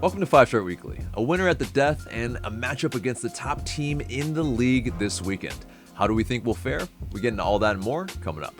Welcome to 5 Star Weekly, a winner at the death and a matchup against the top team in the league this weekend. How do we think we'll fare? We get into all that and more coming up.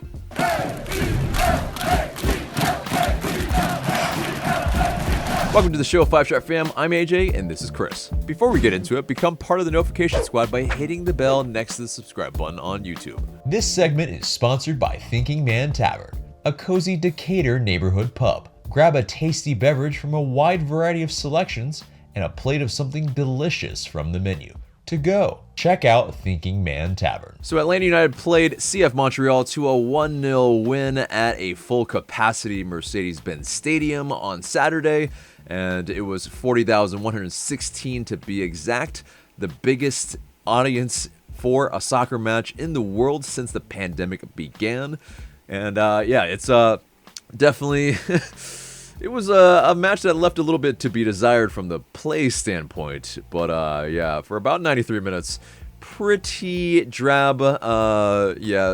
Welcome to the show, 5 Star Fam. I'm AJ, and this is Chris. Before we get into it, become part of the notification squad by hitting the bell next to the subscribe button on YouTube. This segment is sponsored by Thinking Man Tavern, a cozy Decatur neighborhood pub. Grab a tasty beverage from a wide variety of selections and a plate of something delicious from the menu. To go, check out Thinking Man Tavern. So Atlanta United played CF Montreal to a 1-0 win at a full-capacity Mercedes-Benz Stadium on Saturday, and it was 40,116 to be exact, the biggest audience for a soccer match in the world since the pandemic began. And it's definitely... It was a match that left a little bit to be desired from the play standpoint, but for about 93 minutes, pretty drab.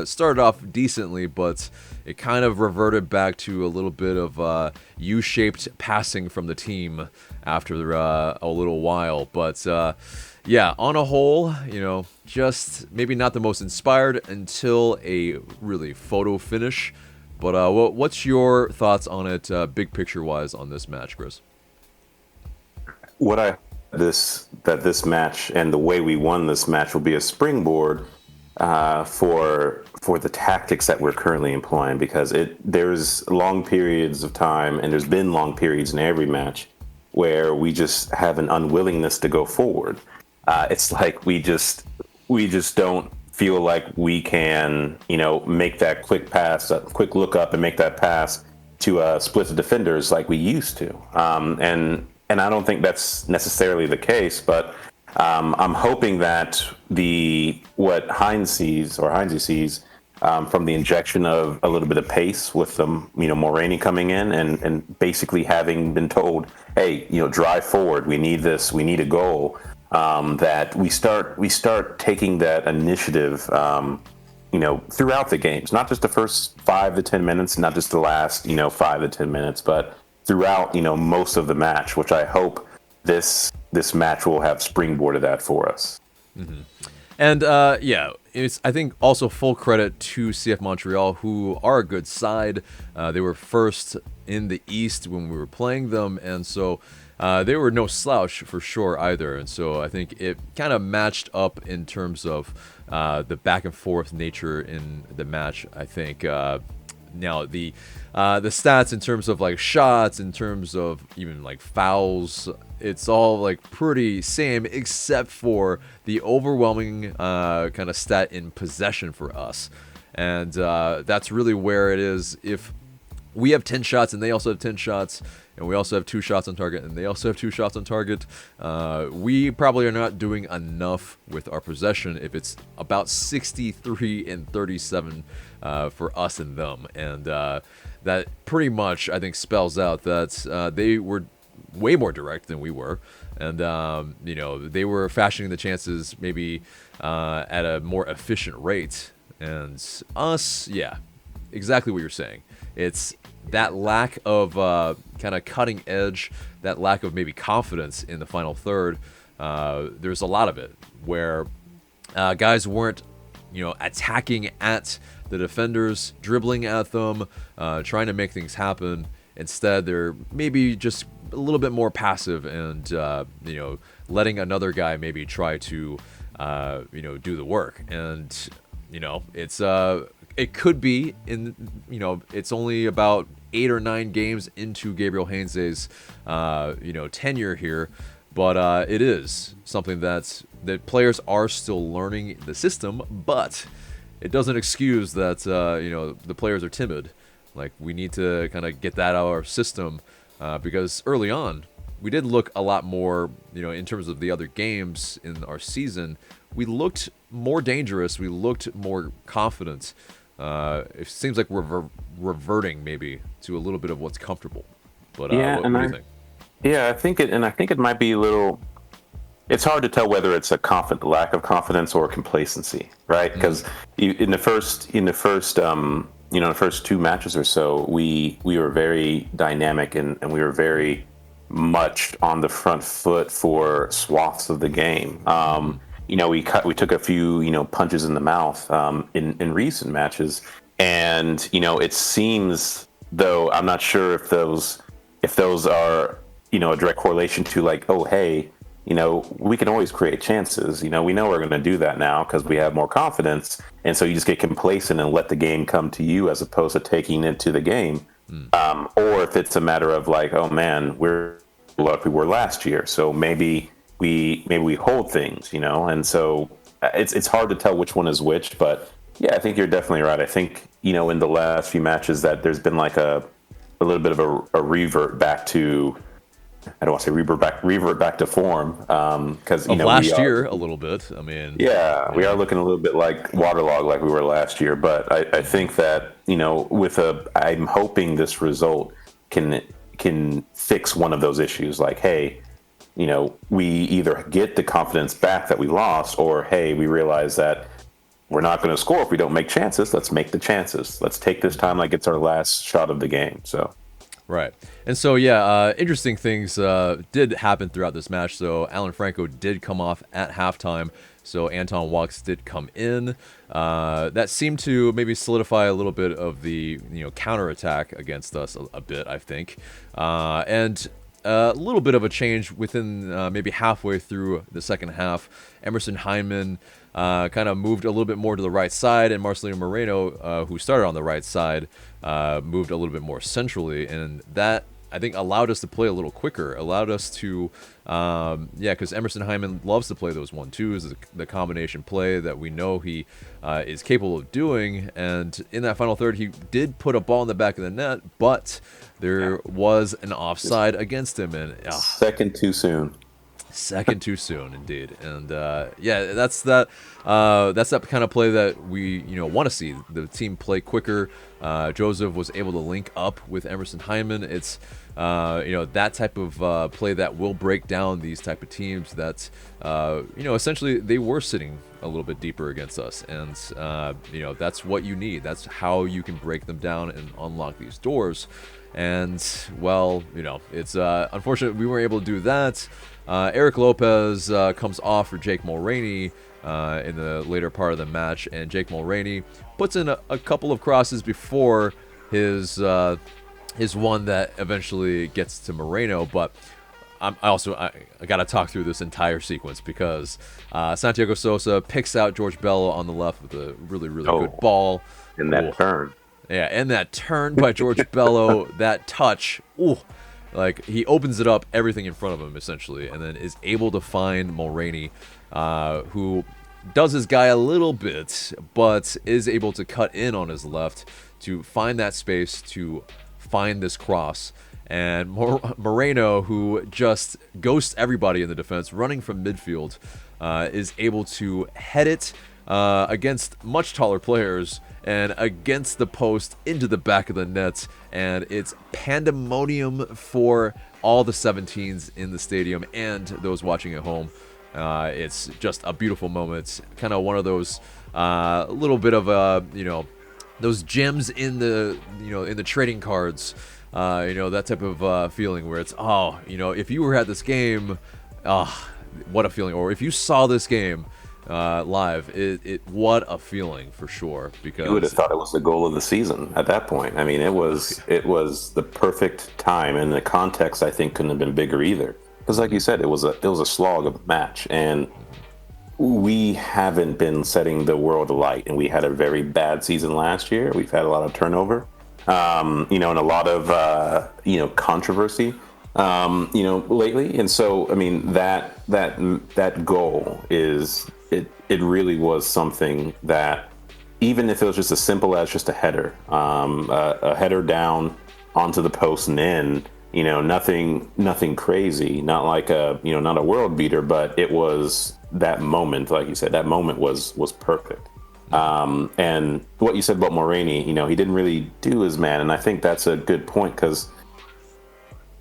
Started off decently, but it kind of reverted back to a little bit of U-shaped passing from the team after a little while. But on a whole, just maybe not the most inspired until a really photo finish. But what's your thoughts on it, big picture-wise, on this match, Chris? This match and the way we won this match will be a springboard for the tactics that we're currently employing, because there's long periods of time, and there's been long periods in every match where we just have an unwillingness to go forward. It's like we just don't feel like we can, make that quick pass, a quick look up and make that pass to split the defenders like we used to. And I don't think that's necessarily the case, but I'm hoping that what Heinze sees from the injection of a little bit of pace with Moreno coming in and basically having been told, hey, drive forward, we need this, we need a goal. That we start taking that initiative, throughout the games, not just the first 5 to 10 minutes, not just the last, 5 to 10 minutes, but throughout, most of the match, which I hope this match will have springboarded that for us. Mm-hmm. And it's, I think, also full credit to CF Montreal, who are a good side. They were first in the East when we were playing them, and so they were no slouch for sure either. And so I think it kind of matched up in terms of the back and forth nature in the match. I think now the stats in terms of like shots, in terms of even like fouls, it's all like pretty same, except for the overwhelming kind of stat in possession for us. And that's really where it is. If we have 10 shots and they also have 10 shots, and we also have 2 shots on target, and they also have 2 shots on target, we probably are not doing enough with our possession if it's about 63 and 37 for us and them. And that pretty much, I think, spells out that they were way more direct than we were. And, they were fashioning the chances maybe at a more efficient rate. And us, exactly what you're saying. It's that lack of kind of cutting edge, that lack of maybe confidence in the final third. There's a lot of it where guys weren't, attacking at the defenders, dribbling at them, trying to make things happen. Instead, they're maybe just a little bit more passive and, letting another guy maybe try to, do the work. And, it could be it's only about 8 or 9 games into Gabriel Heinze's, tenure here, but it is something that players are still learning the system, but it doesn't excuse that, the players are timid. Like, we need to kind of get that out of our system, because early on, we did look a lot more, in terms of the other games in our season, we looked more dangerous, we looked more confident. It seems like we're reverting maybe to a little bit of what's comfortable. But what do you think? Yeah, I think it might be a little. It's hard to tell whether it's a lack of confidence or complacency, right? Because in the first 2 matches or so, we were very dynamic and we were very much on the front foot for swaths of the game. We took a few, punches in the mouth in recent matches, and it seems, though I'm not sure if those are a direct correlation to like, oh hey, we can always create chances. We know we're going to do that now because we have more confidence, and so you just get complacent and let the game come to you as opposed to taking it to the game. Or if it's a matter of like, oh man, we're like we were last year, so maybe we hold things, and so it's hard to tell which one is which. But yeah, I think you're definitely right. I think in the last few matches that there's been like a little bit of a revert back to, I don't want to say revert back to form, because last year a little bit. I mean, we are looking a little bit like waterlogged like we were last year. But I think that I'm hoping this result can fix one of those issues. Like, hey, we either get the confidence back that we lost, or hey, we realize that we're not going to score if we don't make chances. Let's make the chances. Let's take this time like it's our last shot of the game. So. Right. And so, interesting things did happen throughout this match. So Alan Franco did come off at halftime. So Anton Walkes did come in. That seemed to maybe solidify a little bit of the counterattack against us a bit, I think. And a little bit of a change within maybe halfway through the second half. Emerson Hyndman kind of moved a little bit more to the right side, and Marcelino Moreno, who started on the right side, moved a little bit more centrally, and that, I think, allowed us to play a little quicker, allowed us to, because Emerson Hyndman loves to play those 1-2s, the combination play that we know he is capable of doing, and in that final third, he did put a ball in the back of the net, but there was an offside against him, and second too soon. Second too soon, indeed, and that's that kind of play that we want to see the team play quicker. Joseph was able to link up with Emerson Hyndman. It's that type of play that will break down these type of teams that essentially they were sitting a little bit deeper against us, and that's what you need. That's how you can break them down and unlock these doors. And well, it's unfortunate we weren't able to do that. Eric Lopez comes off for Jake Mulroney in the later part of the match, and Jake Mulroney puts in a couple of crosses before his one that eventually gets to Moreno. But I got to talk through this entire sequence because Santiago Sosa picks out George Bello on the left with a really good ball. In that turn. Yeah, and that turn by George Bello, that touch, like he opens it up, everything in front of him essentially, and then is able to find Mulroney, who does his guy a little bit, but is able to cut in on his left to find that space to find this cross. And Moreno, who just ghosts everybody in the defense, running from midfield, is able to head it against much taller players and against the post into the back of the net, and it's pandemonium for all the 17s in the stadium and those watching at home. It's just a beautiful moment, kind of one of those little bit of those gems in the in the trading cards, that type of feeling where it's if you were at this game, what a feeling, or if you saw this game live, what a feeling for sure. Because you would have thought it was the goal of the season at that point. I mean, it was the perfect time, and the context I think couldn't have been bigger either. Because, like you said, it was a slog of a match, and we haven't been setting the world alight. And we had a very bad season last year. We've had a lot of turnover, and a lot of controversy, lately. And so, I mean, that goal is. It really was something that, even if it was just as simple as just a header down onto the post and in, nothing crazy, not like not a world beater, but it was that moment, like you said, that moment was perfect. And what you said about Mulroney, he didn't really do his man, and I think that's a good point because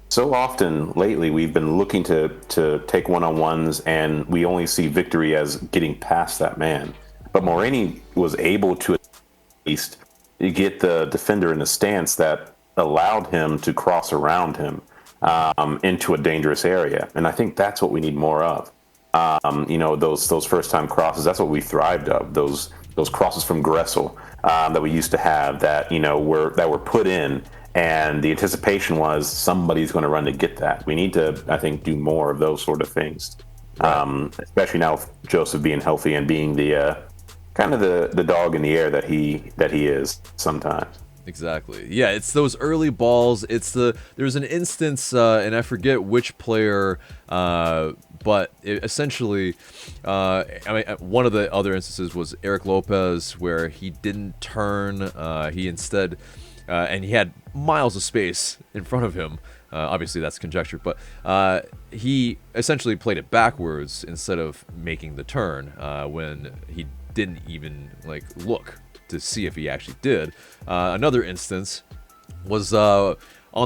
so often lately we've been looking to take one-on-ones, and we only see victory as getting past that man. But Mulroney was able to at least get the defender in a stance that allowed him to cross around him. into a dangerous area. And I think that's what we need more of. Those first time crosses, that's what we thrived of. Those crosses from Gressel that we used to have that, were put in, and the anticipation was somebody's going to run to get that. We need to, I think, do more of those sort of things. Right. Especially now with Joseph being healthy and being the kind of the dog in the air that he is sometimes. Exactly. Yeah, it's those early balls. There's an instance, and I forget which player, but essentially, one of the other instances was Eric Lopez, where he didn't turn. He instead, and he had miles of space in front of him. Obviously, that's conjecture, but he essentially played it backwards instead of making the turn when he didn't even look to see if he actually did. Another instance was on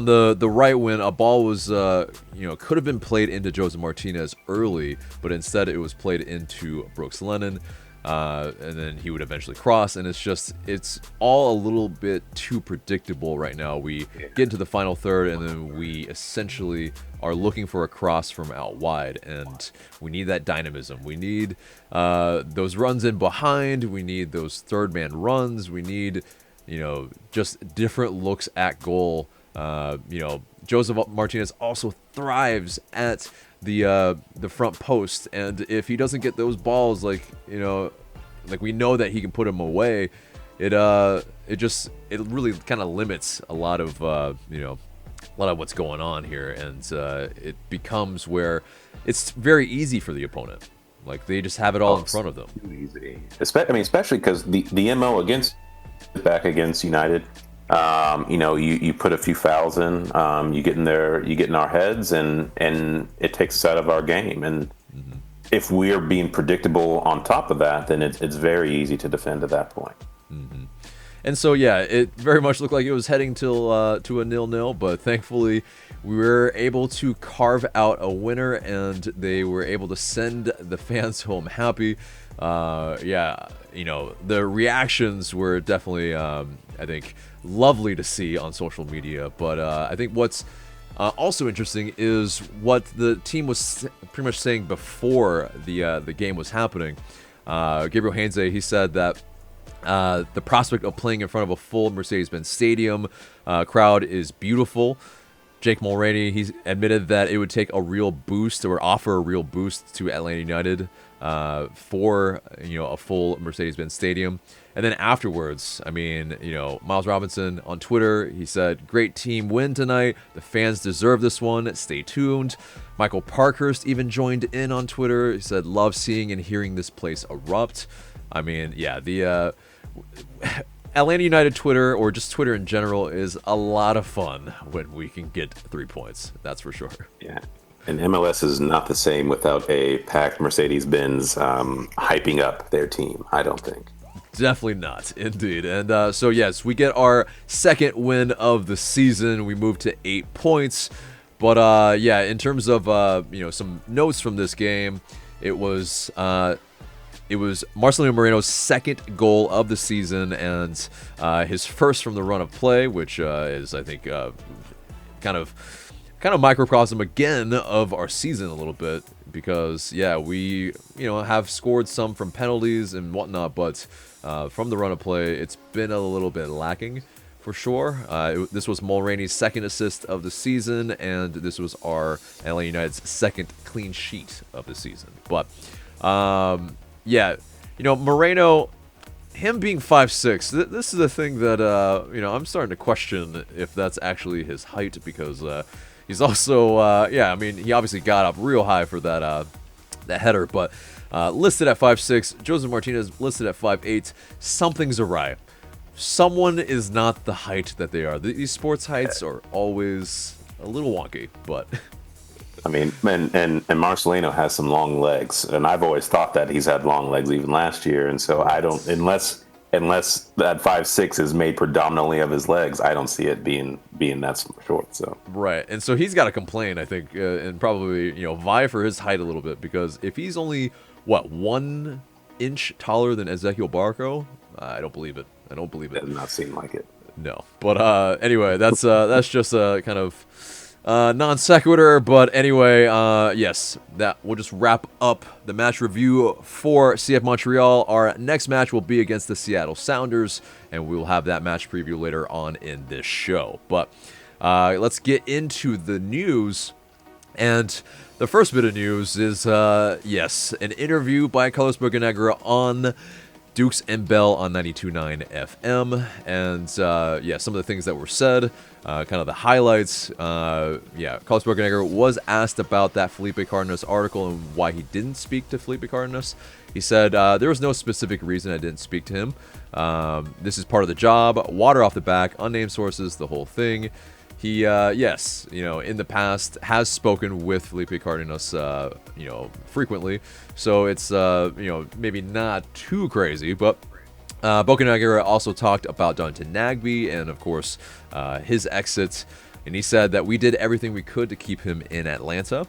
the right when a ball was could have been played into Joseph Martinez early, but instead it was played into Brooks Lennon, and then he would eventually cross. And it's all a little bit too predictable right now. We get into the final third, and then we essentially are looking for a cross from out wide, and we need that dynamism. We need those runs in behind. We need those third man runs. We need just different looks at goal. Joseph Martinez also thrives at the front post, and if he doesn't get those balls, we know that he can put them away, it really kind of limits a lot of what's going on here, and it becomes where it's very easy for the opponent. They just have it all in front of them. Too easy, especially because the MO back against United. You put a few fouls in, you get in our heads, and it takes us out of our game. And if we're being predictable on top of that, then it's very easy to defend at that point. Mm-hmm. And so, yeah, it very much looked like it was heading to a 0-0, but thankfully we were able to carve out a winner, and they were able to send the fans home happy. The reactions were definitely, I think, lovely to see on social media. But I think what's also interesting is what the team was pretty much saying before the game was happening. Gabriel Heinze, he said that the prospect of playing in front of a full Mercedes-Benz Stadium crowd is beautiful. Jake Mulroney, he's admitted that it would take a real boost or offer a real boost to Atlanta United for a full Mercedes-Benz Stadium. And then afterwards, Miles Robinson on Twitter, he said, "Great team win tonight. The fans deserve this one. Stay tuned." Michael Parkhurst even joined in on Twitter. He said, "Love seeing and hearing this place erupt." The Atlanta United Twitter, or just Twitter in general, is a lot of fun when we can get 3 points. That's for sure. Yeah. And MLS is not the same without a packed Mercedes-Benz hyping up their team, I don't think. Definitely not, indeed. And so, yes, we get our second win of the season. We move to 8 points. But, in terms of, some notes from this game, it was Marcelino Moreno's second goal of the season, and his first from the run of play, which is, I think, kind of microcosm again of our season a little bit, because we have scored some from penalties and whatnot, but from the run of play, it's been a little bit lacking for sure. This was Mulroney's second assist of the season, and this was our LA United's second clean sheet of the season. But Moreno, him being 5'6", this is the thing that I'm starting to question if that's actually his height, because he's also he obviously got up real high for that header, but listed at 5'6", Joseph Martinez listed at 5'8". Something's awry. Someone is not the height that they are. These sports heights are always a little wonky, but and Marcelino has some long legs, and I've always thought that he's had long legs even last year, and so I don't, unless that 5'6" is made predominantly of his legs, I don't see it being that short. So right, and so he's got to complain, I think, and probably vie for his height a little bit, because if he's only 1 inch taller than Ezequiel Barco, I don't believe it. It does not seem like it. No, but anyway, that's just a kind of non sequitur. But anyway, yes, that will just wrap up the match review for CF Montreal. Our next match will be against the Seattle Sounders, and we will have that match preview later on in this show. But let's get into the news. And the first bit of news is, yes, an interview by Carlos Bocanegra on Dukes and Bell on 92.9 FM. And, yeah, some of the things that were said, kind of the highlights. Yeah, Carlos Bocanegra was asked about that Felipe Cardenas article and why he didn't speak to Felipe Cardenas. He said, there was no specific reason I didn't speak to him. This is part of the job. Water off the back, unnamed sources, the whole thing. He, yes, in the past has spoken with Felipe Cardenas, frequently. So it's, maybe not too crazy, but Bocanegra also talked about Darlington Nagbe and, of course, his exit. And he said that we did everything we could to keep him in Atlanta.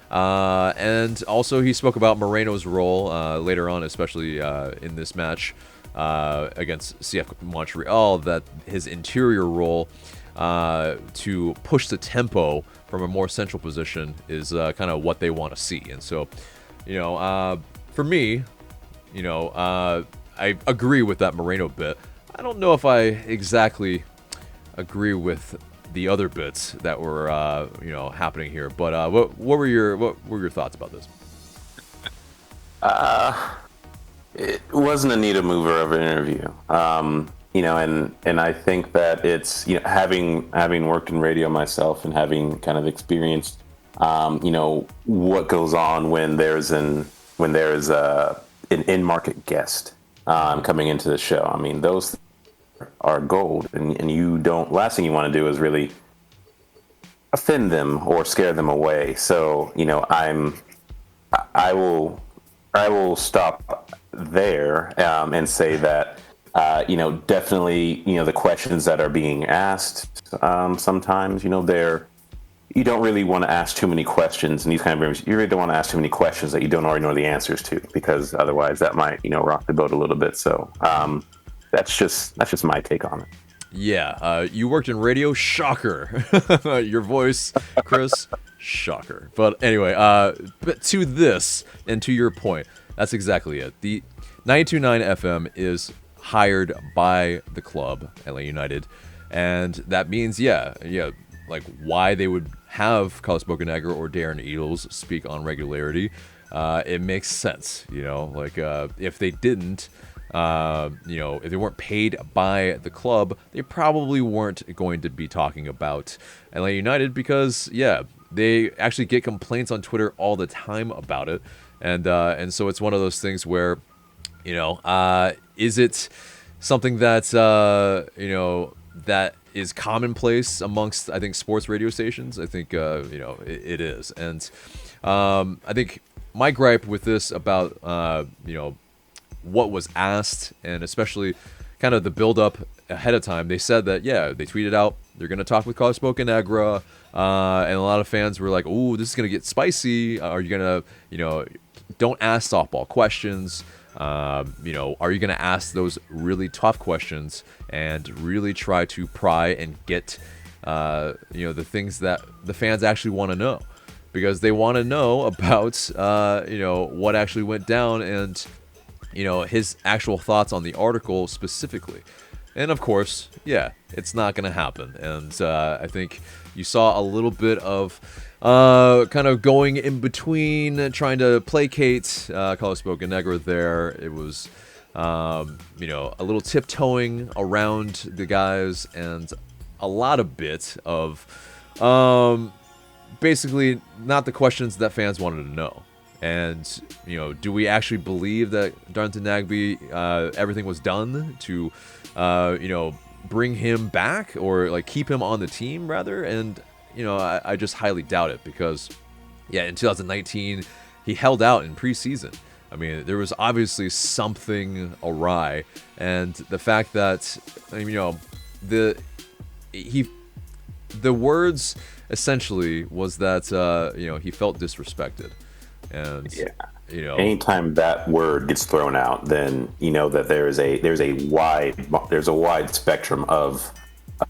And also he spoke about Moreno's role later on, especially in this match against CF Montreal, that his interior role to push the tempo from a more central position is kind of what they want to see. And so, for me, I agree with that Moreno bit. I don't know if I exactly agree with the other bits that were, happening here. But what were your thoughts about this? It wasn't a needle mover of an interview. And I think that it's, having worked in radio myself and having kind of experienced, what goes on when there's an in-market guest coming into the show. I mean, those are gold, and you don't. Last thing you want to do is really offend them or scare them away. So, I will stop there and say that. Definitely, the questions that are being asked, sometimes, you don't really want to ask too many questions in these kind of rooms. You really don't want to ask too many questions that you don't already know the answers to, because otherwise that might, rock the boat a little bit. So, that's just my take on it. Yeah, you worked in radio, shocker. Your voice, Chris, shocker. But anyway, but to this, and to your point, that's exactly it. The 92.9 FM is hired by the club, LA United, and that means, like why they would have Carlos Bocanegra or Darren Eagles speak on regularity, it makes sense, if they didn't, if they weren't paid by the club, they probably weren't going to be talking about LA United, because, they actually get complaints on Twitter all the time about it, and so it's one of those things where, is it something that, that is commonplace amongst, I think, sports radio stations? I think, it is. And I think my gripe with this about, what was asked, and especially kind of the build-up ahead of time, they said that, they tweeted out, they're going to talk with Carlos Bocanegra, and a lot of fans were like, ooh, this is going to get spicy. Are you going to, don't ask softball questions. Are you going to ask those really tough questions and really try to pry and get, the things that the fans actually want to know, because they want to know about, what actually went down and, his actual thoughts on the article specifically. And of course, it's not going to happen. And I think you saw a little bit of kind of going in between, trying to placate Carlos Bocanegra there. It was, a little tiptoeing around the guys, and a lot of bit of basically not the questions that fans wanted to know. And, do we actually believe that Darlington Nagbe, everything was done to, bring him back, or like keep him on the team rather? And, I just highly doubt it, because, in 2019, he held out in preseason. I mean, there was obviously something awry, and the fact that, the words essentially was that, he felt disrespected. And, anytime that word gets thrown out, then that there's a wide spectrum of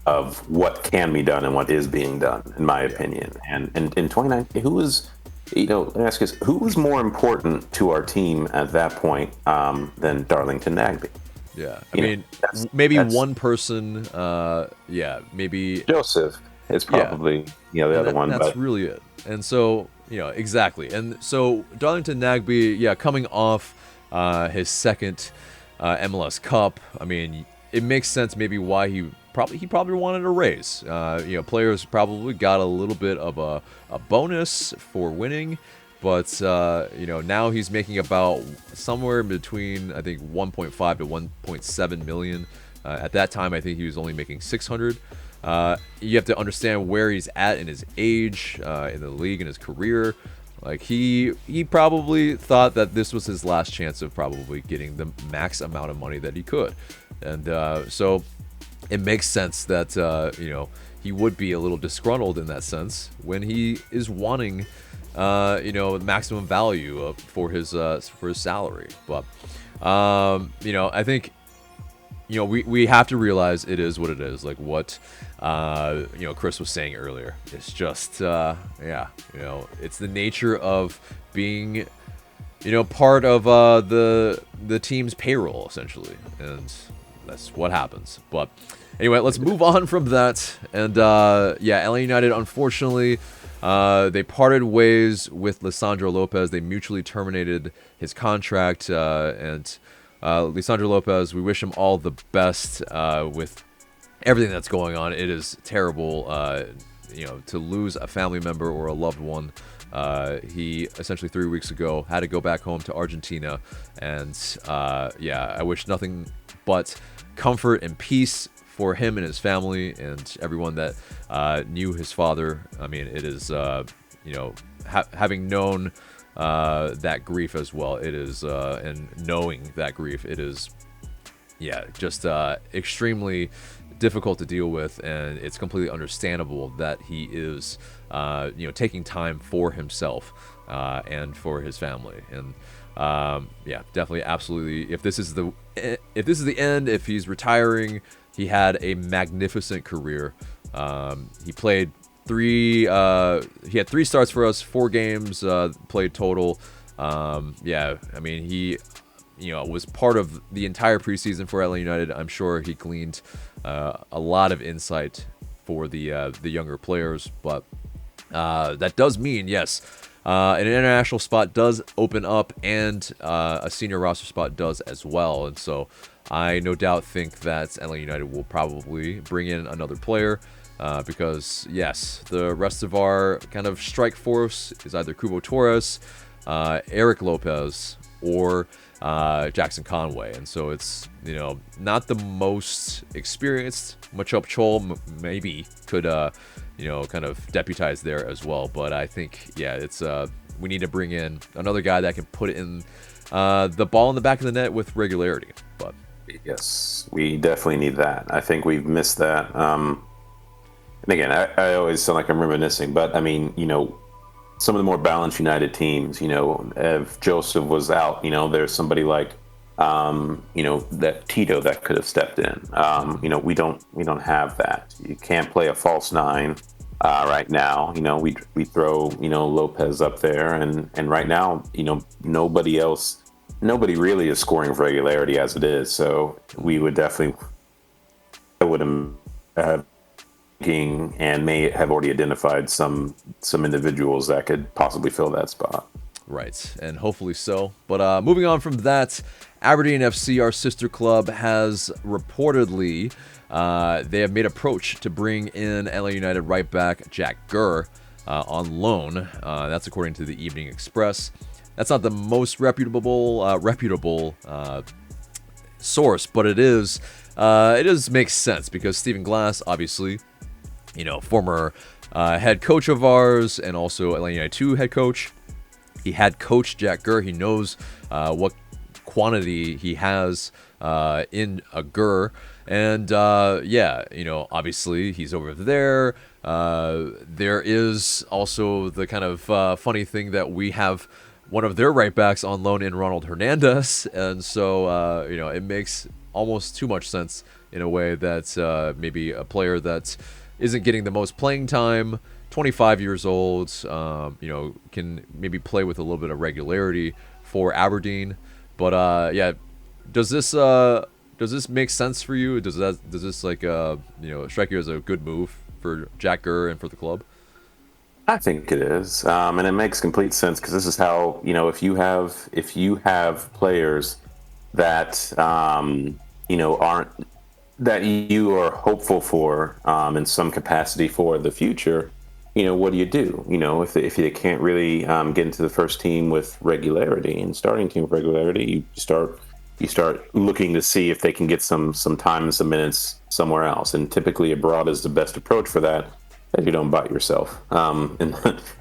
of what can be done and what is being done, in my opinion. And in 2019, let me ask you this, who was more important to our team at that point than Darlington Nagbe? Yeah, I mean, maybe one person, maybe Joseph is probably the other one. That's really it. And so, exactly. And so Darlington Nagbe, coming off his second MLS Cup, I mean, it makes sense maybe why he probably wanted a raise. Players probably got a little bit of a bonus for winning. But, now he's making about somewhere between, I think, 1.5 to 1.7 million. At that time, I think he was only making 600. You have to understand where he's at in his age, in the league, in his career. Like, he probably thought that this was his last chance of probably getting the max amount of money that he could. And so it makes sense that, he would be a little disgruntled in that sense when he is wanting maximum value for his salary. But I think we have to realize it is what it is. Like what Chris was saying earlier. It's just it's the nature of being part of the team's payroll essentially, and that's what happens. But anyway, let's move on from that. And LA United, unfortunately, they parted ways with Lisandro Lopez. They mutually terminated his contract, and Lisandro Lopez, we wish him all the best with everything that's going on. It is terrible, to lose a family member or a loved one. He essentially 3 weeks ago had to go back home to Argentina, and I wish nothing but comfort and peace for him and his family and everyone that knew his father. I mean, it is, having known that grief as well, it is, and knowing that grief, it is, just extremely difficult to deal with, and it's completely understandable that he is, taking time for himself and for his family. And definitely, absolutely. If this is the end, if he's retiring, he had a magnificent career. He played he had 3 starts for us, 4 games played total. I mean, he was part of the entire preseason for LA United. I'm sure he gleaned a lot of insight for the younger players, but that does mean, yes, an international spot does open up, and a senior roster spot does as well. And so I no doubt think that LA United will probably bring in another player because, yes, the rest of our kind of strike force is either Kubo Torres, Eric Lopez, or Jackson Conway. And so it's, not the most experienced. Machop Chol maybe could, kind of deputize there as well. But I think, it's we need to bring in another guy that can put it in the ball in the back of the net with regularity. But yes, we definitely need that. I think we've missed that. And again, I always sound like I'm reminiscing, but I mean, some of the more balanced United teams, if Joseph was out, there's somebody like, that Tito that could have stepped in. We don't have that. You can't play a false 9 right now. We throw, Lopez up there, and right now, nobody really is scoring with regularity as it is. So we would definitely, I would have and may have already identified some individuals that could possibly fill that spot. Right, and hopefully so. But moving on from that, Aberdeen FC, our sister club, has reportedly they have made approach to bring in LA United right back Jack Gurr on loan. That's according to the Evening Express. That's not the most reputable source, but it does make sense because Stephen Glass, obviously, former head coach of ours and also LA United 2 head coach. He had coached Jack Gurr. He knows what quantity he has in a Gurr. And, obviously he's over there. There is also the kind of funny thing that we have one of their right backs on loan in Ronald Hernandez. And so, it makes almost too much sense in a way that maybe a player that isn't getting the most playing time, 25 years old, can maybe play with a little bit of regularity for Aberdeen. But yeah, does this make sense for you? Does this strike you as a good move for Jack Gurr and for the club? I think it is, and it makes complete sense because this is how, if you have players that aren't, that you are hopeful for in some capacity for the future, what do? If they can't really get into the first team with regularity and starting team with regularity, you start looking to see if they can get some time and some minutes somewhere else. And typically abroad is the best approach for that, if you don't bite yourself, and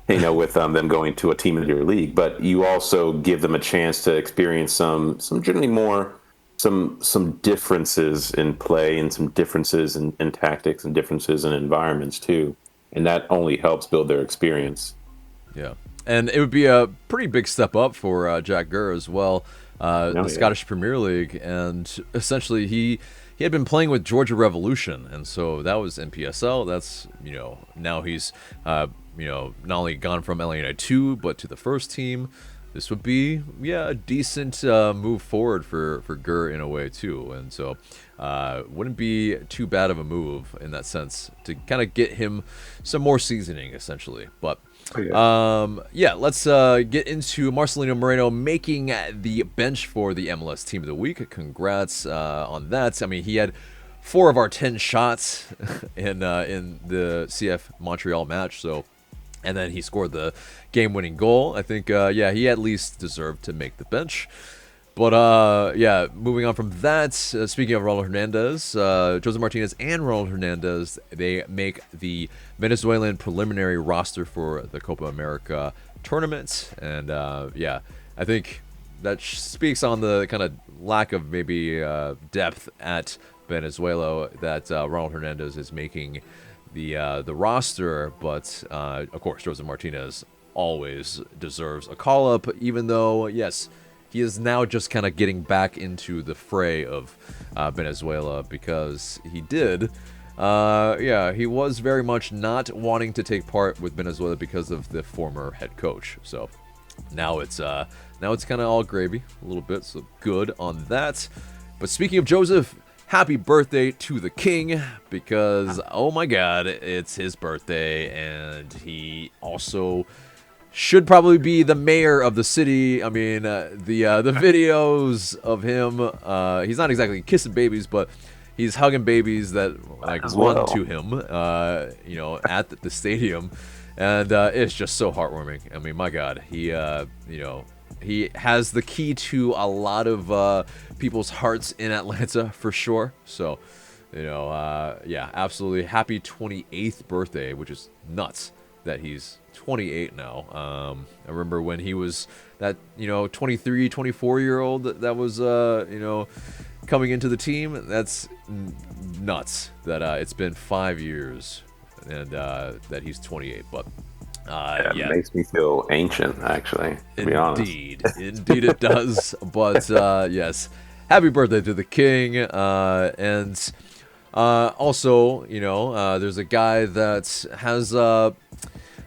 with them going to a team in your league. But you also give them a chance to experience some generally more some differences in play and some differences in tactics and differences in environments too, and that only helps build their experience. Yeah, and it would be a pretty big step up for Jack Gurr as well, the Scottish Premier League, and essentially he had been playing with Georgia Revolution, and so that was in PSL. That's now he's not only gone from LA United 2 but to the first team. This would be a decent move forward for Gurr in a way too, and so wouldn't be too bad of a move in that sense to kind of get him some more seasoning essentially. But let's get into Marcelino Moreno making the bench for the MLS Team of the Week. Congrats on that. I mean, he had 4 of our 10 shots in the CF Montreal match, so. And then he scored the game-winning goal. I think, he at least deserved to make the bench. But, moving on from that, speaking of Ronald Hernandez, Jose Martinez and Ronald Hernandez, they make the Venezuelan preliminary roster for the Copa America tournament. And, I think that speaks on the kind of lack of maybe depth at Venezuela that Ronald Hernandez is making the roster, but of course Jose Martinez always deserves a call-up, even though, yes, he is now just kind of getting back into the fray of Venezuela, because he did, he was very much not wanting to take part with Venezuela because of the former head coach. So now it's kind of all gravy a little bit, so good on that. But speaking of Joseph, happy birthday to the king, because oh my god, it's his birthday, and he also should probably be the mayor of the city. I mean, the videos of him, he's not exactly kissing babies, but he's hugging babies that run to him, at the stadium, and it's just so heartwarming. I mean, my god, he has the key to a lot of people's hearts in Atlanta for sure. So, absolutely happy 28th birthday, which is nuts that he's 28 now. I remember when he was that 23, 24-year-old that was coming into the team. That's nuts that it's been 5 years and that he's 28, but. It makes me feel ancient, actually, to be honest. Indeed it does. But yes, happy birthday to the king. And also, there's a guy that has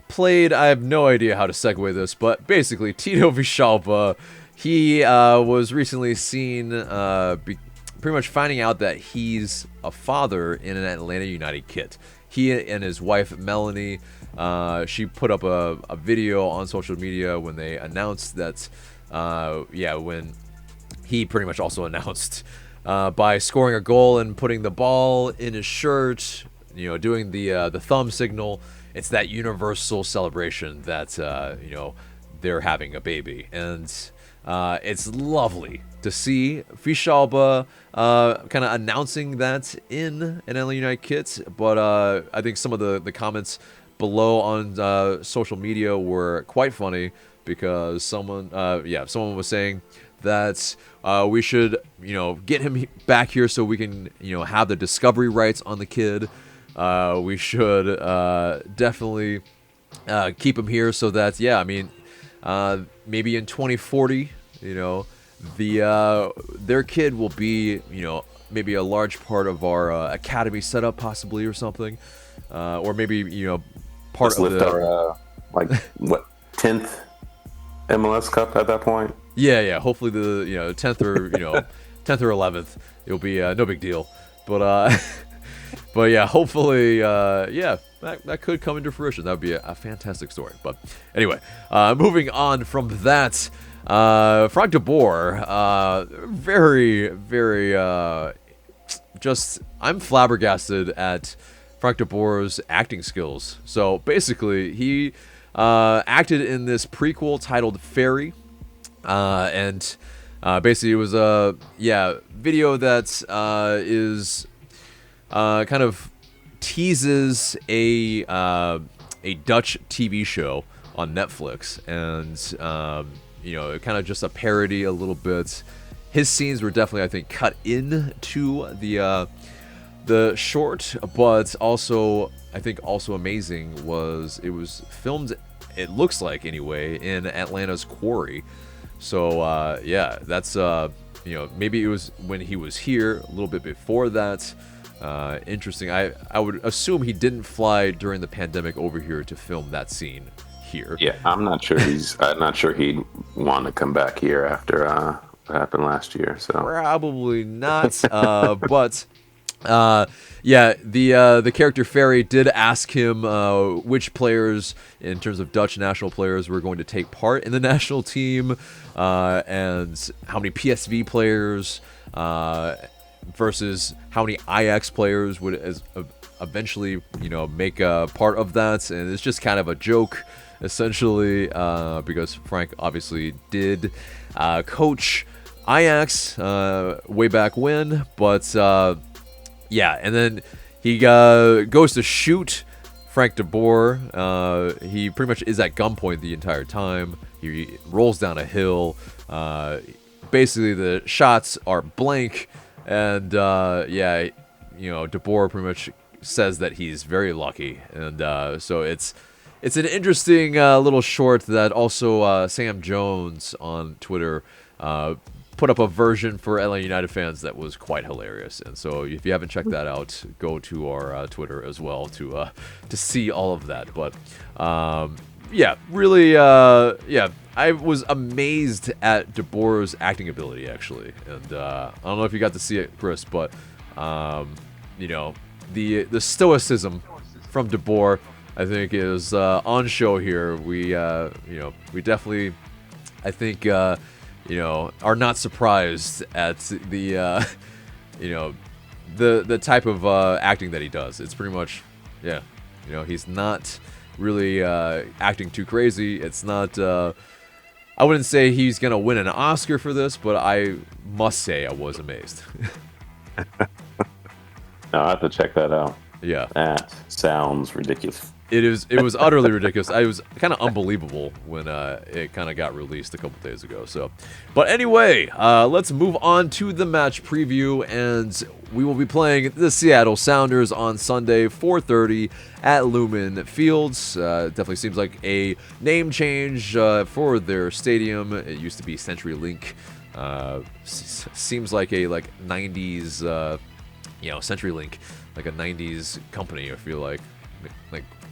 played. I have no idea how to segue this, but basically, Tito Villalba. He was recently seen pretty much finding out that he's a father in an Atlanta United kit. He and his wife Melanie. She put up a video on social media when they announced that, when he pretty much also announced by scoring a goal and putting the ball in his shirt, doing the thumb signal. It's that universal celebration that, they're having a baby. And it's lovely to see Villalba kind of announcing that in an LA United kit. But I think some of the comments below on social media were quite funny, because someone was saying that we should get him back here so we can have the discovery rights on the kid. We should definitely keep him here so that maybe in 2040 their kid will be, maybe a large part of our academy setup, possibly, or something, or maybe part Let's of lift our like what 10th MLS Cup at that point. Yeah. Hopefully the 10th or 10th or 11th, it'll be no big deal. But but yeah, hopefully that could come into fruition. That would be a fantastic story. But anyway, moving on from that. Frank de Boer, very, very, I'm flabbergasted at Frank de Boer's acting skills. So basically, he acted in this prequel titled Fairy, and basically it was a video that is kind of teases a Dutch TV show on Netflix, and kind of just a parody a little bit. His scenes were definitely, I think, cut into the short, but also, I think, also amazing was it was filmed, it looks like anyway, in Atlanta's Quarry. So that's maybe it was when he was here, a little bit before that. Interesting. I would assume he didn't fly during the pandemic over here to film that scene here. Yeah, I'm not sure he'd want to come back here after what happened last year. So probably not. But the character Ferry did ask him which players, in terms of Dutch national players, were going to take part in the national team, and how many PSV players versus how many Ajax players would eventually make a part of that. And it's just kind of a joke, essentially, because Frank obviously did coach Ajax way back when, but and then he goes to shoot Frank de Boer. He pretty much is at gunpoint the entire time. He rolls down a hill. Basically, the shots are blank, and de Boer pretty much says that he's very lucky, and so it's an interesting little short that also Sam Jones on Twitter put up a version for Atlanta United fans that was quite hilarious. And so if you haven't checked that out, go to our Twitter as well to see all of that. But really, I was amazed at de Boer's acting ability, actually. And I don't know if you got to see it, Chris, but the stoicism from de Boer, I think, is on show here. We definitely, I think, are not surprised at the type of acting that he does. It's pretty much, he's not really acting too crazy. It's not, I wouldn't say he's going to win an Oscar for this, but I must say I was amazed. I'll have to check that out. Yeah. That sounds ridiculous. It was utterly ridiculous. It was kind of unbelievable when it kind of got released a couple days ago. So, but anyway, let's move on to the match preview, and we will be playing the Seattle Sounders on Sunday, 4:30 at Lumen Fields. Definitely seems like a name change for their stadium. It used to be CenturyLink. Seems like a 90s, CenturyLink, like a 90s company. I feel like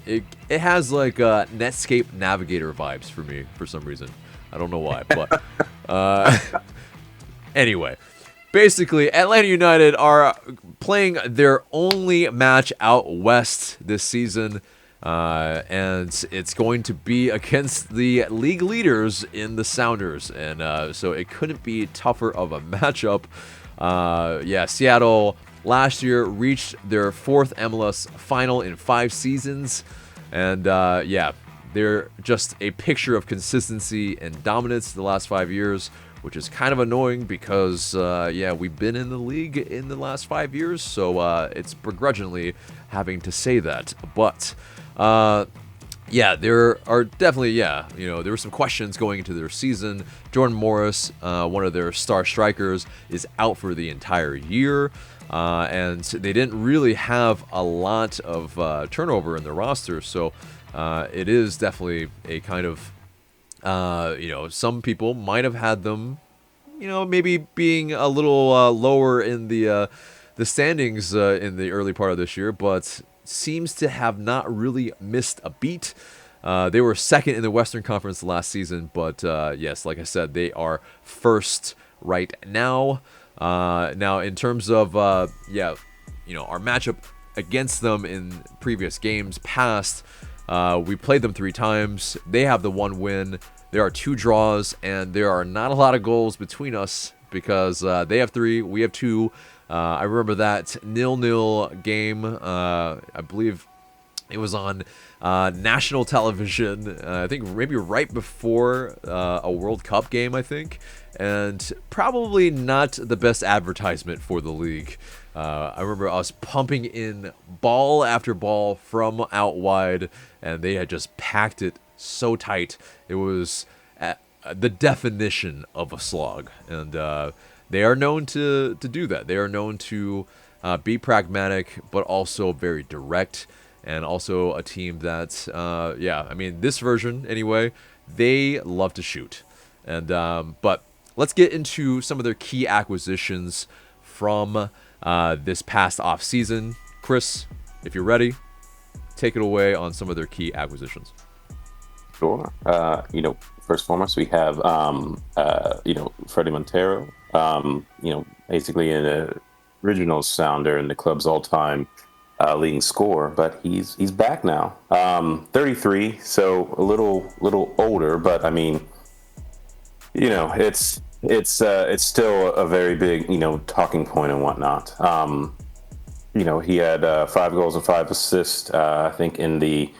it has like Netscape Navigator vibes for me for some reason. I don't know why, but anyway, basically Atlanta United are playing their only match out west this season, and it's going to be against the league leaders in the Sounders, and so it couldn't be tougher of a matchup. Seattle last year reached their 4th MLS final in 5 seasons. And they're just a picture of consistency and dominance the last 5 years, which is kind of annoying because, we've been in the league in the last 5 years. So it's begrudgingly having to say that. But there are definitely, there were some questions going into their season. Jordan Morris, one of their star strikers, is out for the entire year. And they didn't really have a lot of turnover in their roster, so it is definitely a kind of, some people might have had them maybe being a little lower in the standings in the early part of this year, but seems to have not really missed a beat. They were second in the Western Conference last season, but yes, like I said, they are first right now. Now, in terms of our matchup against them in previous games past, we played them 3 times. They have the 1 win. There are 2 draws, and there are not a lot of goals between us because they have 3, we have 2. I remember that 0-0 game. I believe it was on national television, I think maybe right before a World Cup game, I think. And probably not the best advertisement for the league. I remember us pumping in ball after ball from out wide, and they had just packed it so tight. It was the definition of a slog. And they are known to do that. They are known to be pragmatic, but also very direct. And also a team that, this version anyway, they love to shoot. And but let's get into some of their key acquisitions from this past offseason. Chris, if you're ready, take it away on some of their key acquisitions. Sure. First and foremost, we have, Freddie Montero, basically an original sounder in the club's all-time leading scorer, but he's back now. 33, so a little older, but I mean, it's still a very big, talking point and whatnot. He had 5 goals and 5 assists, I think, in the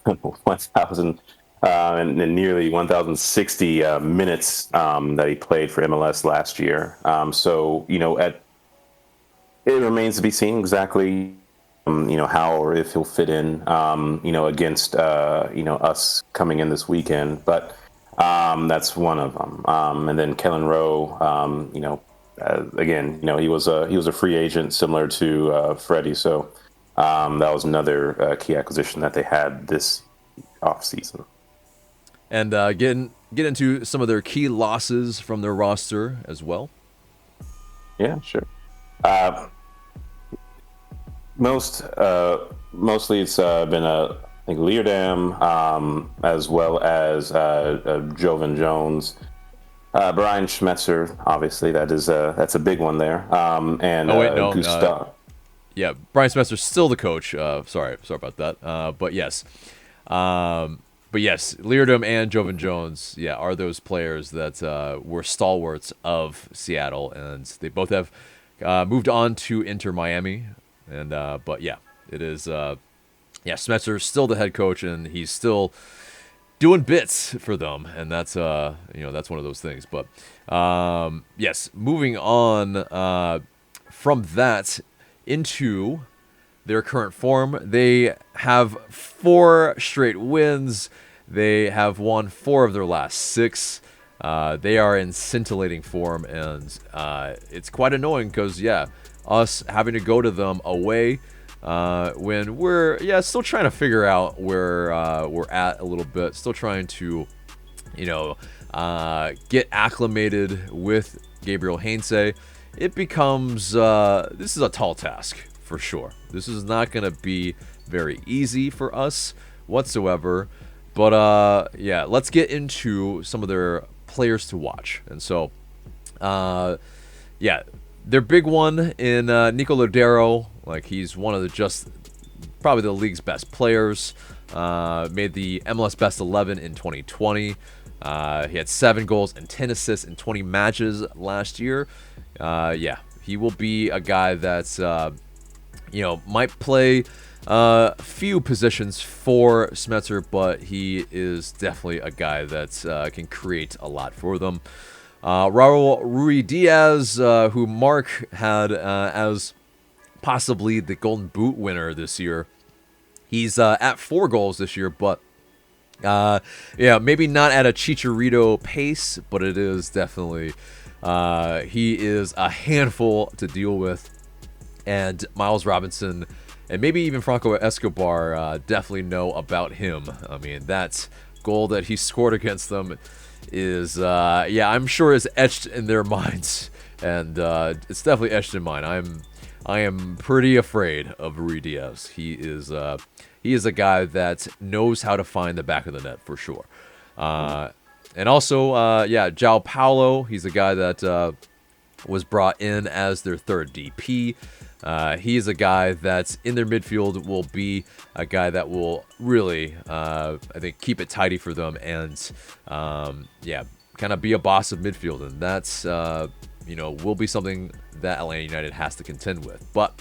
1,000 and nearly 1,060 minutes that he played for MLS last year. It remains to be seen exactly, how or if he'll fit in, against, us coming in this weekend. But that's one of them. And then Kellen Rowe, again, he was a free agent similar to Freddie. So that was another key acquisition that they had this offseason. And get into some of their key losses from their roster as well. Yeah, sure. Mostly it's been I think Leerdam, as well as Jovan Jones, Brian Schmetzer. Obviously, that's a big one there. And Gustav. Yeah, Brian Schmetzer's still the coach. Sorry about that. But yes. But yes, Leerdam and Jovan Jones, are those players that were stalwarts of Seattle, and they both have moved on to Inter Miami. And but yeah, it is. Schmetzer's still the head coach, and he's still doing bits for them, and that's that's one of those things. But yes, moving on from that into their current form, they have 4 straight wins. They have won 4 of their last 6. They are in scintillating form, and it's quite annoying because, us having to go to them away when we're, still trying to figure out where we're at a little bit, still trying to, get acclimated with Gabriel Heinze. It becomes, this is a tall task for sure. This is not going to be very easy for us whatsoever. But let's get into some of their players to watch. And so, their big one in Nico Lodeiro, he's one of probably the league's best players. Made the MLS Best 11 in 2020. He had 7 goals and 10 assists in 20 matches last year. He will be a guy that's might play few positions for Schmetzer, but he is definitely a guy that can create a lot for them. Raul Ruiz-Diaz, who Mark had as possibly the Golden Boot winner this year. He's at 4 goals this year, but maybe not at a Chicharito pace, but it is definitely he is a handful to deal with. And Miles Robinson and maybe even Franco Escobar definitely know about him. I mean, that goal that he scored against them, is, I'm sure is etched in their minds, and it's definitely etched in mine. I am pretty afraid of Rui Diaz. He is a guy that knows how to find the back of the net for sure. And also, João Paulo. He's a guy that was brought in as their third DP. He is a guy that's in their midfield, will be a guy that will really, I think, keep it tidy for them and, kind of be a boss of midfield. And that's, will be something that Atlanta United has to contend with. But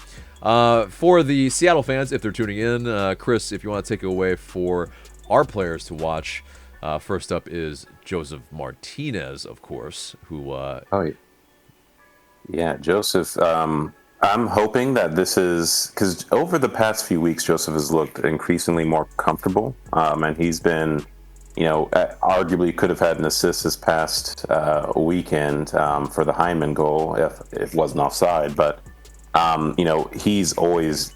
for the Seattle fans, if they're tuning in, Chris, if you want to take it away for our players to watch, first up is Joseph Martinez, of course, who... Joseph. I'm hoping that this is because over the past few weeks, Joseph has looked increasingly more comfortable, and he's been, arguably could have had an assist this past weekend for the Hyman goal if it wasn't offside. But he's always,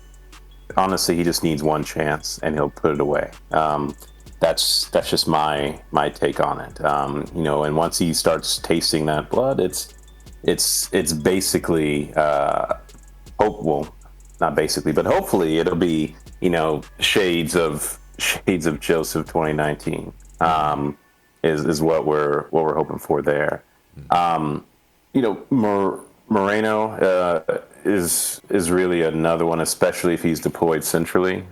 honestly, he just needs one chance and he'll put it away. That's just my take on it. And once he starts tasting that blood, it's basically not basically, but hopefully it'll be shades of Joseph 2019 is what we're hoping for there. Moreno is really another one, especially if he's deployed centrally.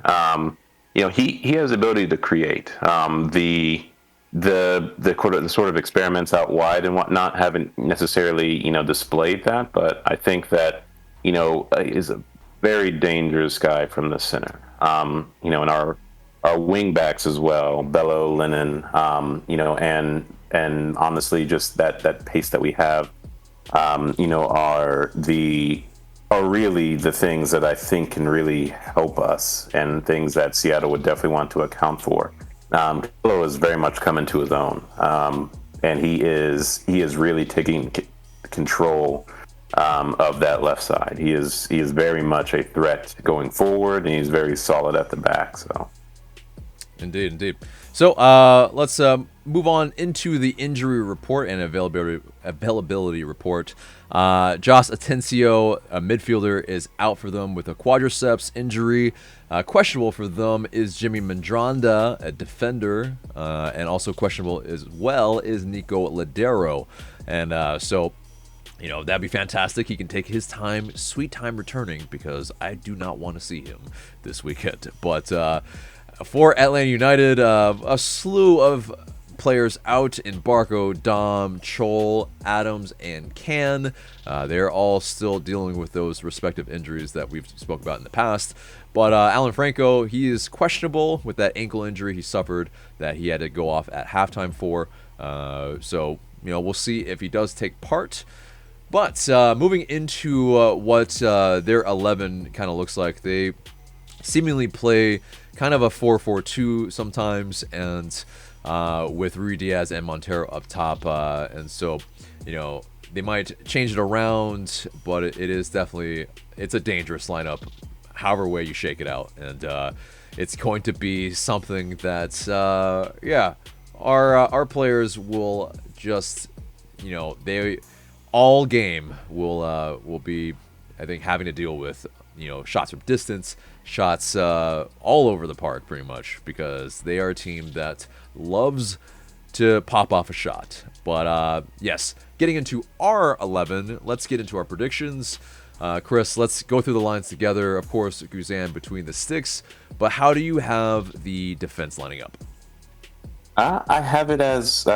He has the ability to create. The sort of experiments out wide and whatnot haven't necessarily displayed that, but I think that is a very dangerous guy from the center. And our wing backs as well, Bello, Lennon, and honestly just that pace that we have, are really the things that I think can really help us and things that Seattle would definitely want to account for. Carlo is very much come into his own, and he is really taking control of that left side. He is very much a threat going forward, and he's very solid at the back. So, indeed. So let's move on into the injury report and availability report. Joss Atencio, a midfielder, is out for them with a quadriceps injury. Questionable for them is Jimmy Mandronda, a defender, and also questionable as well is Nico Ladero. And that'd be fantastic. He can take his time, sweet time returning, because I do not want to see him this weekend. But for Atlanta United, a slew of players out in Barco, Dom, Chol, Adams, and Can. They're all still dealing with those respective injuries that we've spoke about in the past. But Alan Franco, he is questionable with that ankle injury he suffered that he had to go off at halftime for. So we'll see if he does take part. But moving into what their 11 kind of looks like, they seemingly play kind of a 4-4-2 sometimes, and with Rui Diaz and Montero up top, and so they might change it around, but it is definitely it's a dangerous lineup, however way you shake it out, and it's going to be something that our players will just they all game will be, I think, having to deal with shots from distance, shots all over the park pretty much, because they are a team that loves to pop off a shot. But yes, getting into our 11, let's get into our predictions. Chris, let's go through the lines together. Of course, Guzan between the sticks, but how do you have the defense lining up? I have it as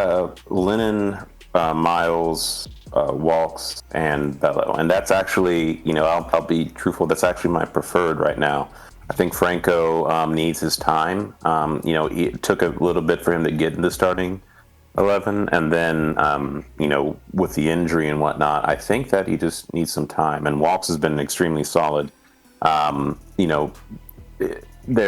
Lennon, Miles, Walks, and Bello, and that's actually, I'll be truthful, that's actually my preferred right now. I think Franco needs his time. It took a little bit for him to get in the starting 11, and then with the injury and whatnot, I think that he just needs some time. And Walks has been extremely solid. There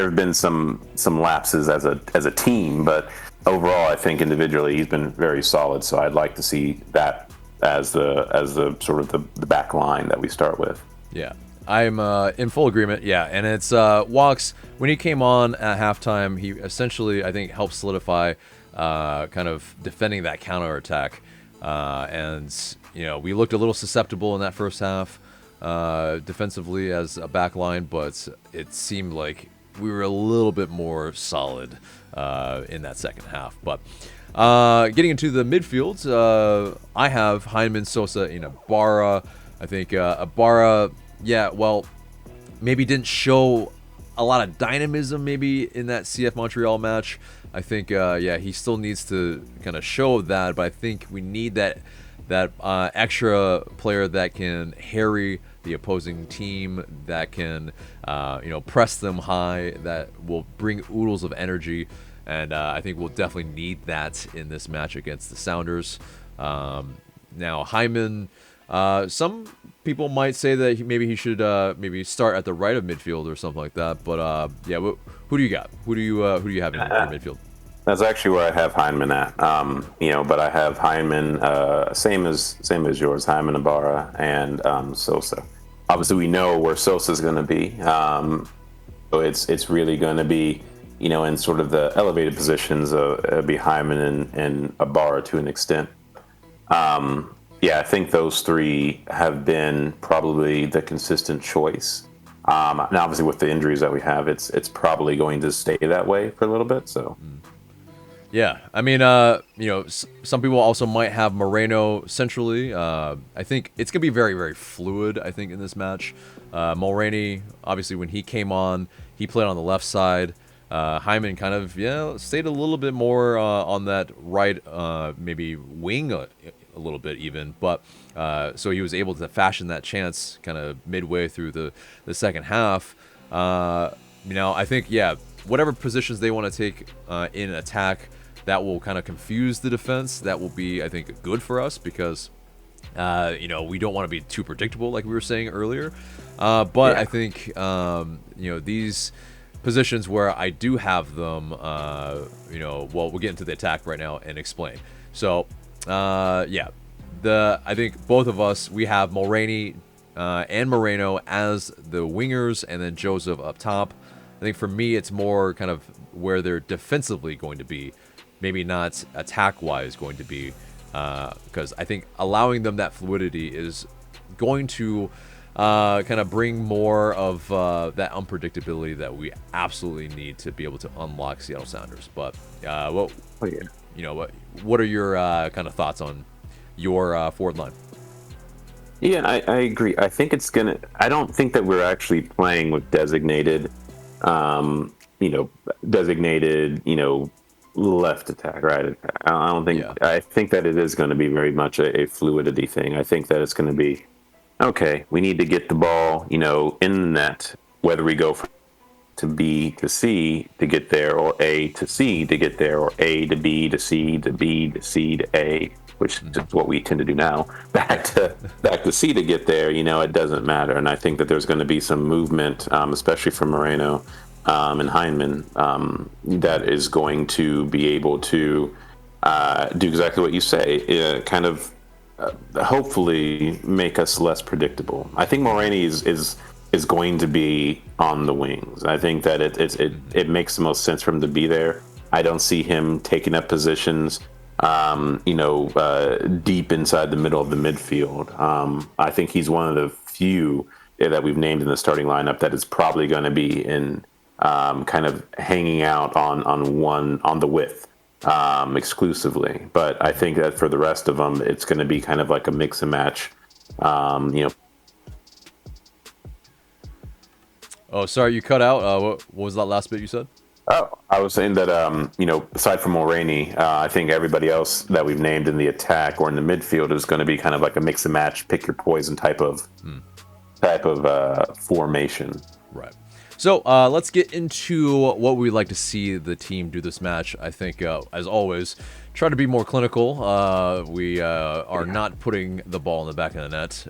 have been some lapses as a team, but overall, I think individually he's been very solid. So I'd like to see that as the sort of the back line that we start with. Yeah, I'm in full agreement. Yeah, and it's Walks, when he came on at halftime, he essentially, I think, helped solidify kind of defending that counterattack. And, we looked a little susceptible in that first half defensively as a back line, but it seemed like we were a little bit more solid in that second half. But getting into the midfield, I have Hyndman, Sosa, and Ibarra. I think Ibarra, maybe didn't show a lot of dynamism maybe in that CF Montreal match. I think, he still needs to kind of show that, but I think we need that extra player that can harry the opposing team, that can, press them high, that will bring oodles of energy. And I think we'll definitely need that in this match against the Sounders. Now, Hyndman, some people might say that maybe he should maybe start at the right of midfield or something like that. But who do you got? Who do you have in your midfield? That's actually where I have Hyndman at. But I have Hyndman same as yours, Hyndman, Ibarra, and Sosa. Obviously, we know where Sosa's going to be. So it's really going to be, in sort of the elevated positions of Hyndman and Ibarra to an extent. I think those three have been probably the consistent choice. Now, obviously, with the injuries that we have, it's probably going to stay that way for a little bit. So. Yeah, I mean, some people also might have Moreno centrally. I think it's going to be very, very fluid, I think, in this match. Moreno, obviously, when he came on, he played on the left side. Hyndman kind of, stayed a little bit more on that right, maybe wing a little bit even. But so he was able to fashion that chance kind of midway through the second half. I think, whatever positions they want to take in attack, that will kind of confuse the defense. That will be, I think, good for us because, we don't want to be too predictable like we were saying earlier. I think, these positions where I do have them, we'll get into the attack right now and explain. So, I think both of us, we have Mulroney and Moreno as the wingers and then Joseph up top. I think for me, it's more kind of where they're defensively going to be, maybe not attack-wise going to be, because I think allowing them that fluidity is going to kind of bring more of that unpredictability that we absolutely need to be able to unlock Seattle Sounders. But what are your kind of thoughts on your forward line? Yeah, I agree. I think I don't think that we're actually playing with designated left attack, right attack. I don't think. Yeah. I think that it is going to be very much a fluidity thing. I think that it's going to be okay. We need to get the ball, in the net, whether we go to B to C to get there, or A to C to get there, or A to B to C to B to C to A, which is what we tend to do now. Back to C to get there. It doesn't matter. And I think that there's going to be some movement, especially from Moreno. And Hyndman, that is going to be able to do exactly what you say, kind of hopefully make us less predictable. I think Moreno is going to be on the wings. I think that it makes the most sense for him to be there. I don't see him taking up positions, deep inside the middle of the midfield. I think he's one of the few that we've named in the starting lineup that is probably going to be in. Kind of hanging out on the width exclusively, but I think that for the rest of them, it's going to be kind of like a mix and match. Oh, sorry, you cut out. What was that last bit you said? Oh, I was saying that aside from Mulroney, I think everybody else that we've named in the attack or in the midfield is going to be kind of like a mix and match, pick your poison type of formation. Right. So let's get into what we'd like to see the team do this match. I think, as always, try to be more clinical. We are not putting the ball in the back of the net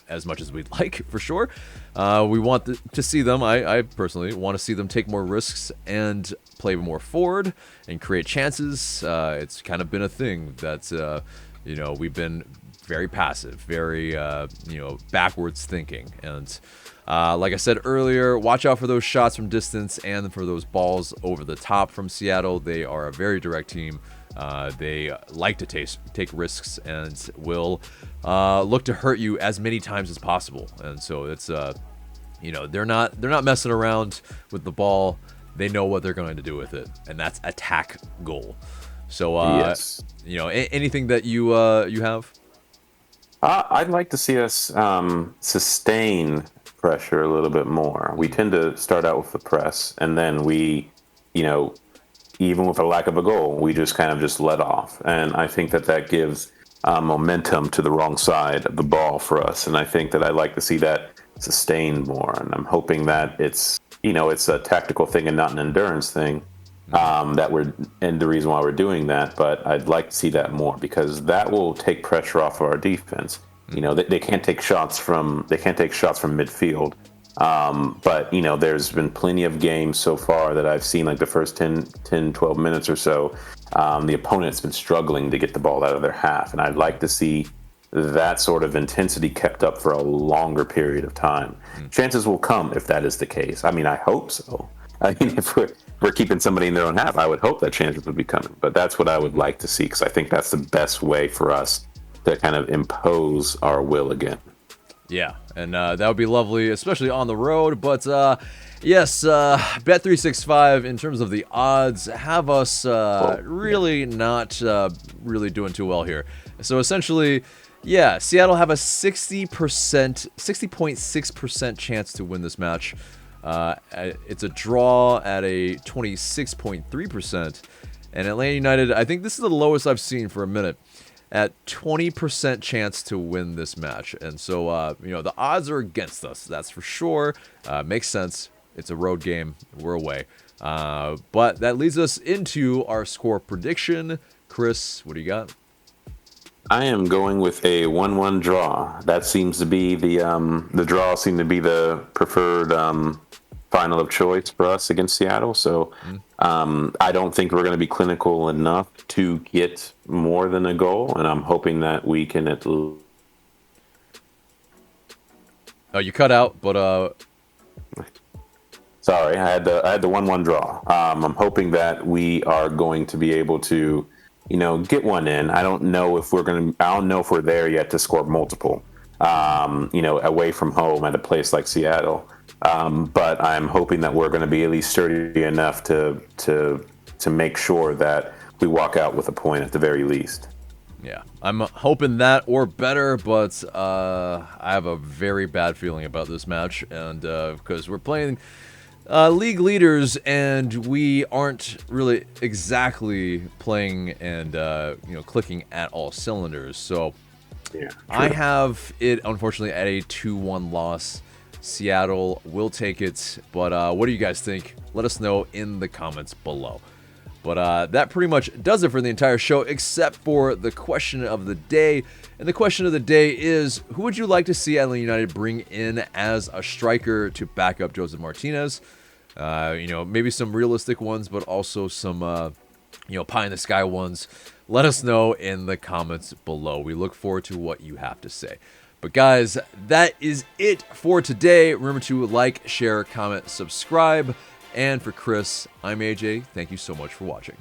as much as we'd like, for sure. We want to see them, I personally want to see them take more risks and play more forward and create chances. It's kind of been a thing that, we've been very passive, very backwards thinking. And like I said earlier, watch out for those shots from distance and for those balls over the top from Seattle. They are a very direct team. They like to take risks and will look to hurt you as many times as possible. And so it's they're not messing around with the ball. They know what they're going to do with it, and that's attack goal. So yes. Anything that you have? I'd like to see us sustain pressure a little bit more. We tend to start out with the press, and then we, even with a lack of a goal, we just kind of just let off. And I think that gives momentum to the wrong side of the ball for us. And I think that I'd like to see that sustained more. And I'm hoping that it's a tactical thing and not an endurance thing. And the reason why we're doing that, but I'd like to see that more, because that will take pressure off of our defense. They can't take shots from midfield. But there's been plenty of games so far that I've seen, like the first 10, 12 minutes or so, the opponent's been struggling to get the ball out of their half. And I'd like to see that sort of intensity kept up for a longer period of time. Chances will come if that is the case. I mean, I hope so. If we're keeping somebody in their own half, I would hope that chances would be coming. But that's what I would like to see, because I think that's the best way for us to kind of impose our will again. Yeah, and that would be lovely, especially on the road. But yes, Bet365, in terms of the odds, have us really not really doing too well here. So essentially, yeah, Seattle have a 60.6% chance to win this match. It's a draw at a 26.3%. And Atlanta United, I think this is the lowest I've seen for a minute, at 20% chance to win this match. And so, the odds are against us, that's for sure. Makes sense. It's a road game. We're away. But that leads us into our score prediction. Chris, what do you got? I am going with a 1-1 draw. That seems to be the draw seemed to be the preferred final of choice for us against Seattle. So I don't think we're going to be clinical enough to get more than a goal, and I'm hoping that we can at least. Oh, you cut out, but Sorry, I had the 1-1 draw. I'm hoping that we are going to be able to, get one in. I don't know if we're there yet to score multiple, away from home at a place like Seattle. But I'm hoping that we're going to be at least sturdy enough to make sure that we walk out with a point at the very least. Yeah, I'm hoping that or better, but I have a very bad feeling about this match, and because we're playing league leaders, and we aren't really exactly playing and clicking at all cylinders. So yeah, I have it, unfortunately, at a 2-1 loss. Seattle will take it, but what do you guys think? Let us know in the comments below. But that pretty much does it for the entire show, except for the question of the day. And the question of the day is, who would you like to see Atlanta United bring in as a striker to back up Joseph Martinez? Maybe some realistic ones, but also some, pie-in-the-sky ones. Let us know in the comments below. We look forward to what you have to say. But guys, that is it for today. Remember to like, share, comment, subscribe. And for Chris, I'm AJ. Thank you so much for watching.